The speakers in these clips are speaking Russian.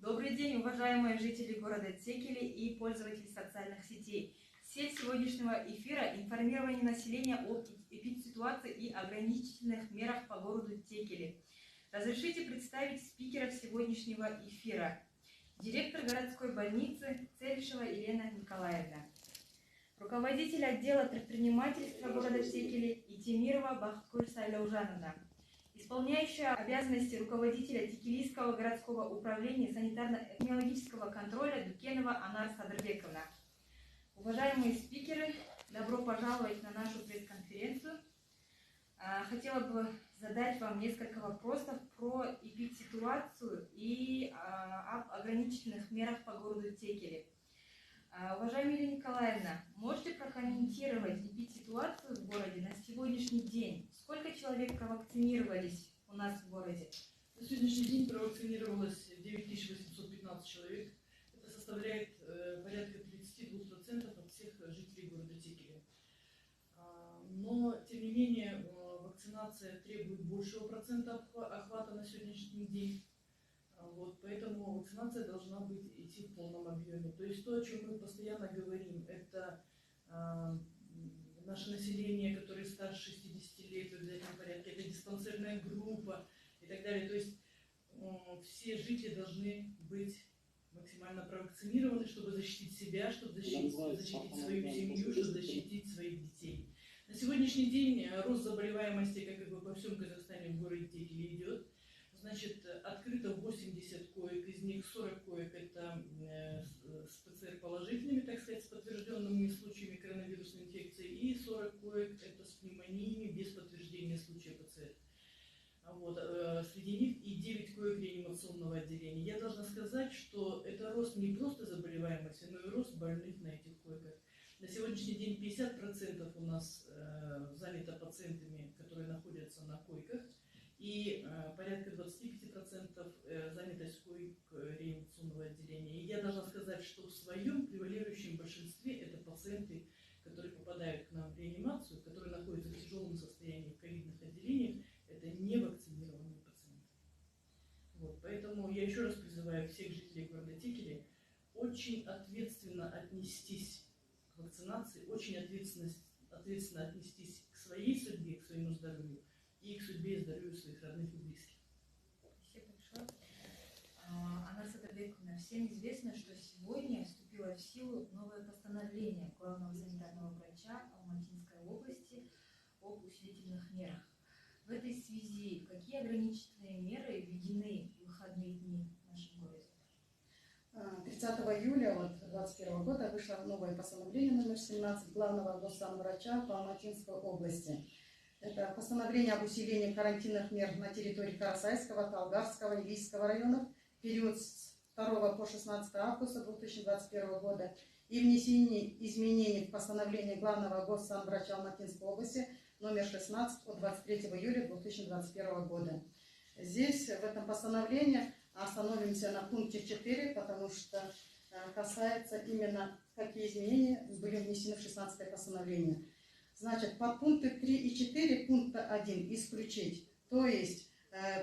Добрый день, уважаемые жители города Текели и пользователи социальных сетей. Цель сегодняшнего эфира – информирование населения об эпидситуации и ограничительных мерах по городу Текели. Разрешите представить спикеров сегодняшнего эфира. Директор городской больницы Целишева Елена Николаевна. Руководитель отдела предпринимательства города Текели Итемирова Бахкуль Сайлаужановна. Исполняющая обязанности руководителя Текелийского городского управления санитарно-эпидемиологического контроля Дукенова Анар Садырбековна. Уважаемые спикеры, добро пожаловать на нашу пресс-конференцию. Хотела бы задать вам несколько вопросов про эпидситуацию и об ограничительных мерах по городу Текели. Уважаемая Елена Николаевна, можете прокомментировать эпидситуацию в городе на сегодняшний день? Сколько человек провакцинировались у нас в городе? На сегодняшний день провакцинировалось 9815 человек. Это составляет порядка 32% от всех жителей города Текели. Но, тем не менее, вакцинация требует большего процента охвата на сегодняшний день. Поэтому вакцинация должна быть идти в полном объеме. То есть то, о чем мы постоянно говорим, это наше население, которое старше 60 лет в обязательном порядке, это диспансерная группа и так далее. То есть все жители должны быть максимально провакцинированы, чтобы защитить себя, чтобы защитить свою семью, чтобы защитить своих детей. На сегодняшний день рост заболеваемости, как и по всем Казахстане, в городе Текели идет. Значит, открыто 80 коек, из них 40 коек это с ПЦР-положительными, так сказать, с подтвержденными случаями коронавирусной инфекции, и 40 коек это с пневмониями без подтверждения случая ПЦР. Среди них и 9 коек реанимационного отделения. Я должна сказать, что это рост не просто заболеваемости, но и рост больных на этих койках. На сегодняшний день 50% у нас занято пациентами, которые находятся на койках, и порядка 25% занятость коек реанимационного отделения. И я должна сказать, что в своем превалирующем большинстве это пациенты, которые попадают к нам в реанимацию, которые находятся в тяжелом состоянии в ковидных отделениях, это не вакцинированные пациенты. Поэтому я еще раз призываю всех жителей города Текели очень ответственно отнестись к вакцинации, очень ответственно отнестись к своей судьбе, к своему здоровью и к судьбе и здоровью своих родных и близких. Спасибо большое. Анар Садырбековна, всем известно, что сегодня вступило в силу новое постановление главного санитарного врача Алматинской области об усилительных мерах. В этой связи какие ограничительные меры введены в выходные дни в нашем городе? 30 июля 2021 года вышло новое постановление номер 17 главного госсанврача по Алматинской области. Это постановление об усилении карантинных мер на территории Карасайского, Талгарского и Лийского районов в период с 2 по 16 августа 2021 года и внесение изменений в постановление главного госсанврача Алматинской области номер 16 от 23 июля 2021 года. Здесь, в этом постановлении, остановимся на пункте 4, потому что касается именно, какие изменения были внесены в 16 постановление. Значит, по пункту 3 и 4 пункта 1 исключить. То есть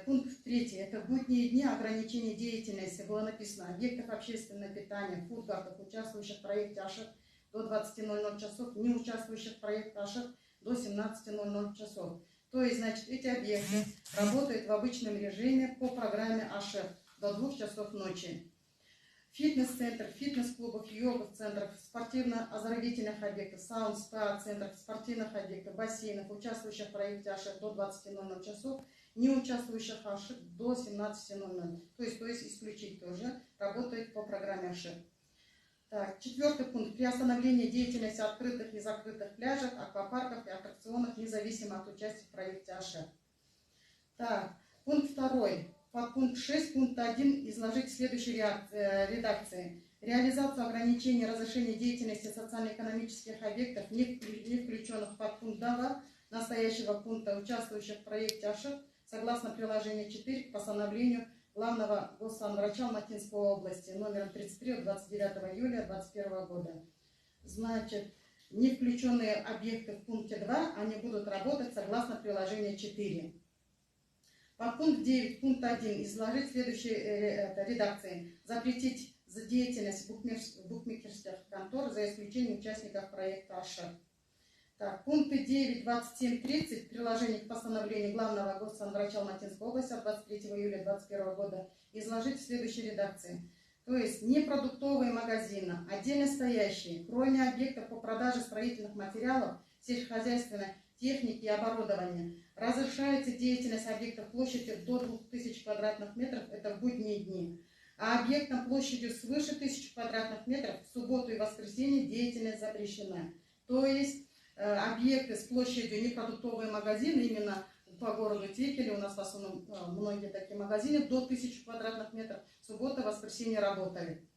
пункт 3 это в будние дни ограничения деятельности было написано объектов общественного питания, фудгартов, участвующих в проекте АШЕФ до 20:00 часов, не участвующих в проекте АШЕФ до 17:00 часов. То есть, значит, эти объекты работают в обычном режиме по программе АШЕФ до 2 часов ночи. Фитнес-центр, фитнес-клубов, йога-центров, спортивно-оздоровительных объектов, саунд-спа-центров, спортивных объектов, бассейнов, участвующих в проекте АШЕФ до 20:00 часов, не участвующих в АШЕФ до 17:00. То есть исключить тоже, работает по программе АШЕФ. Так, 4 пункт. При остановлении деятельности открытых и закрытых пляжей, аквапарков и аттракционов, независимо от участия в проекте АШЕФ. Так, пункт 2. Под пункт 6 пункта 1 изложить в следующей редакции. Реализацию ограничений разрешения деятельности социально-экономических объектов, не включенных под пункт 2 настоящего пункта, участвующих в проекте АШЕФ, согласно приложению 4 к постановлению главного госсанврача Алматинской области номером 33 от 29 июля 2021 года. Значит, не включенные объекты в пункте 2, они будут работать согласно приложению 4. Подпункт 9, пункт 1 изложить в следующей редакции. Запретить за деятельность букмекерских контор за исключением участников проекта АШИР. Так, пункты 9, 27, 30 приложение к постановлению главного госсанврача Алматинской области от 23 июля 2021 года изложить в следующей редакции. То есть непродуктовые магазины, отдельно стоящие, кроме объектов по продаже строительных материалов, сельскохозяйственной техники и оборудования, разрешается деятельность объектов площадью до 2000 квадратных метров, это в будние дни. А объектам площадью свыше 1000 квадратных метров в субботу и воскресенье деятельность запрещена. То есть объекты с площадью непродуктовые магазины, именно по городу Текеле, у нас в основном многие такие магазины, до 1000 квадратных метров, суббота, воскресенье работали.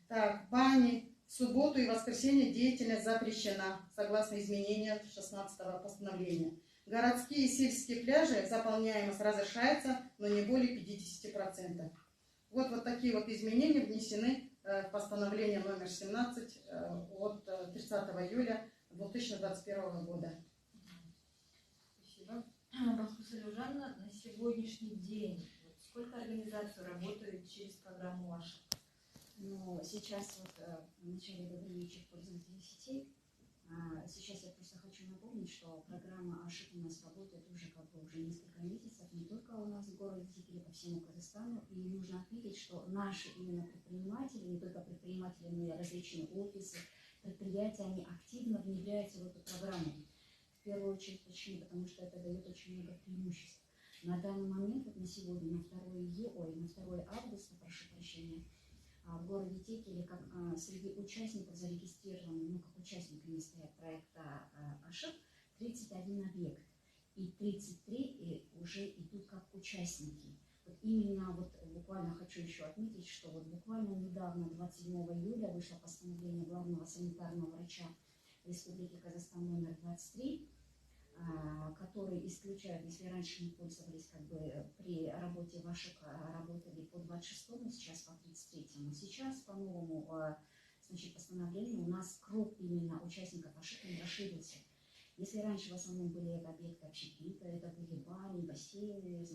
Так, бани, в субботу и воскресенье деятельность запрещена, согласно изменениям 16-го постановления. Городские и сельские пляжи заполняемость разрешается, но не более 50%. Вот такие вот изменения внесены в постановление номер 17 от 30 июля 2021 года. Спасибо. Баскусаль Жанна, на сегодняшний день сколько организаций работают через программу вашу? Но сейчас вот в начале добавляющих пользователей сетей, сейчас я просто хочу напомнить, что программа АШИК у нас работает уже уже несколько месяцев, не только у нас в городе Текеле, по всему Казахстану. И нужно отметить, что наши именно предприниматели, не только предприниматели, но и различные офисы, предприятия, они активно внедряются в эту программу. В первую очередь, почему? Потому что это дает очень много преимуществ. На данный момент, вот на сегодня, на 2 августа, прошу прощения, в городе Текеле, как среди участников зарегистрированы, как участниками стоят проекта АШИК, 31 объект. И 33 уже идут как участники. Вот именно буквально хочу еще отметить, что буквально недавно, 27 июля, вышло постановление главного санитарного врача Республики Казахстан номер 23, который исключает, если раньше мы пользовались при работе в АШИК, работали по 26-му, сейчас по 33-му. Сейчас по новому постановлению у нас круг именно участников АШИК расширился. Если раньше в основном были это объекты общепита, это были бани, бассейны,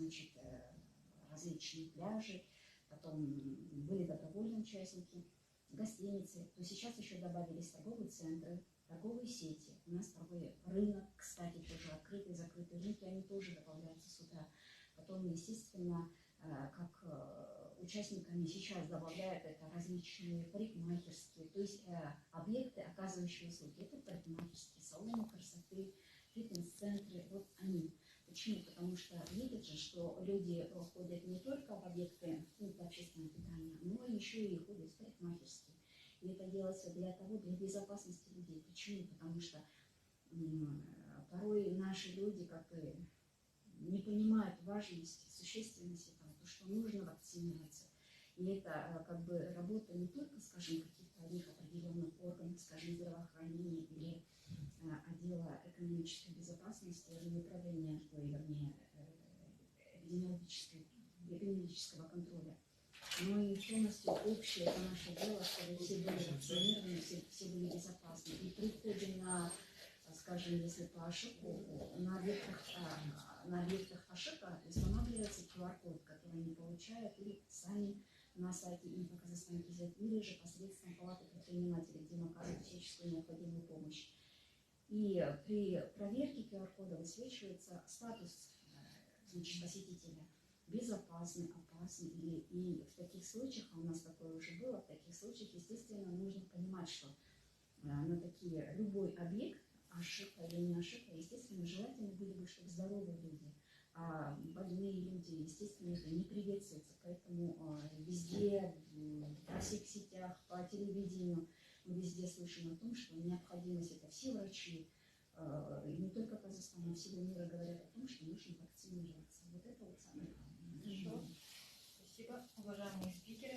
различные пляжи, потом были добровольные участники, гостиницы, то сейчас еще добавились торговые центры, торговые сети. У нас торговый рынок, кстати, тоже открытый, закрытый рынки, они тоже добавляются сюда. Потом, естественно, как участниками сейчас добавляют это различные парикмахерские, то есть объекты, оказывающие услуги. Это парикмахерские, салоны красоты, фитнес-центры, вот они. Почему? Потому что видят же, что люди ходят не только в объекты общественного питания, но еще и ходят в парикмахерские. И это делается для безопасности людей. Почему? Потому что порой наши люди не понимают важности, существенности того, что нужно вакцинироваться. И это работа не только, каких-то одних определенных органов, здравоохранения или отдела экономической безопасности или управления, эпидемиологического контроля. Но и полностью общее это наше дело, чтобы все были вакцинированы, все были безопасны. И при входе на, если по АШИКу, на объектах АШИКа устанавливается QR-код, который они получают или сами на сайте Инфо-Казахстан КЗ, или же посредством палаты предпринимателей, где им оказывают всяческую необходимую помощь. И при проверке QR-кода высвечивается статус посетителя. Безопасный, опасный. И в таких случаях, а у нас такое уже было, в таких случаях, естественно, нужно понимать, что на такие любой объект, АШИКа или не АШИКа, естественно, желательно были бы, чтобы здоровые люди. А больные люди, естественно, это не приветствуется. Поэтому везде, во всех сетях, по телевидению, мы везде слышим о том, что необходимость это все врачи, не только Казахстана, а всего мира говорят о том, что нужно вакцинироваться. Вот это самое главное. Хорошо. Спасибо, уважаемые спикеры.